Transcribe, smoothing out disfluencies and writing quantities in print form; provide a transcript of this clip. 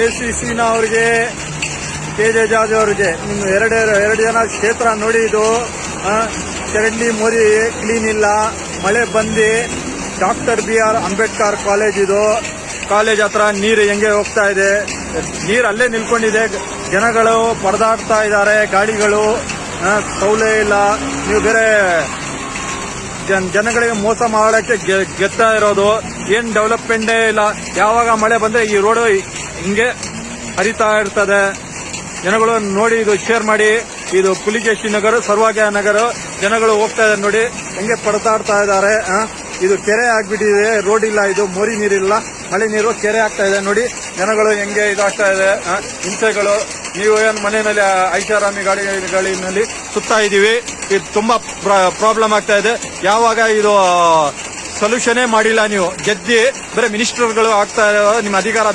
ACC ಅವ್ರಿಗೆ KJ George ಅವರಿಗೆ ನಿಮ್ಮ ಎರಡು ಜನ ಕ್ಷೇತ್ರ ನೋಡಿ. ಇದು ಚರಂಡಿ ಮೋರಿ ಕ್ಲೀನ್ ಇಲ್ಲ. ಮಳೆ ಬಂದು ಡಾಕ್ಟರ್ BR ಅಂಬೇಡ್ಕರ್ ಕಾಲೇಜ್, ಇದು ಕಾಲೇಜ್ ಹತ್ರ ನೀರು ಹೆಂಗೆ ಹೋಗ್ತಾ ಇದೆ, ನೀರು ಅಲ್ಲೇ ನಿಲ್ಕೊಂಡಿದೆ. ಜನಗಳು ಪರದಾಡ್ತಾ ಇದ್ದಾರೆ, ಗಾಡಿಗಳು ಸೌಲೇ ಇಲ್ಲ. ನೀವು ಬೇರೆ ಜನಗಳಿಗೆ ಮೋಸ ಮಾಡಕ್ಕೆ ಗೆತ್ತಾ ಇರೋದು. ಏನ್ ಡೆವಲಪ್ಮೆಂಟೇ ಇಲ್ಲ. ಯಾವಾಗ ಮಳೆ ಬಂದ್ರೆ ಈ ರೋಡ್ ಹಿಂಗೆ ಹರಿತಾ ಇರ್ತದೆ. ಜನಗಳು ನೋಡಿ, ಇದು ಶೇರ್ ಮಾಡಿ. ಇದು ಪುಲಿಕೇಶಿ ನಗರ, ಸರ್ವಜ್ಞ ನಗರ ಜನಗಳು ಹೋಗ್ತಾ ಇದ್ದಾರೆ ನೋಡಿ, ಹೆಂಗೆ ಪರದಾಡ್ತಾ ಇದ್ದಾರೆ. ಇದು ಕೆರೆ ಆಗ್ಬಿಟ್ಟಿದೆ, ರೋಡ್ ಇಲ್ಲ, ಇದು ಮೋರಿ ನೀರಿಲ್ಲ, ಮಳೆ ನೀರು ಕೆರೆ ಆಗ್ತಾ ಇದೆ ನೋಡಿ. ಜನಗಳು ಹೆಂಗೆ ಇದಾಗ್ತಾ ಇದೆ, ಹಿಂಸೆಗಳು. ನೀವು ಏನ್ ಮನೆಯಲ್ಲಿ ಐಷಾರಾಮಿ ಗಾಡಿಗಳಲ್ಲಿ ಸುತ್ತಾ ಇದೀವಿ. ಇದು ತುಂಬಾ ಪ್ರಾಬ್ಲಮ್ ಆಗ್ತಾ ಇದೆ. ಯಾವಾಗ ಇದು ಸೊಲ್ಯೂಷನೇ ಮಾಡಿಲ್ಲ ನೀವು, ಗೆದ್ದಿ ಬರೀ ಮಿನಿಸ್ಟರ್ಗಳು ಆಗ್ತಾ ಇರೋ ನಿಮ್ಮ ಅಧಿಕಾರ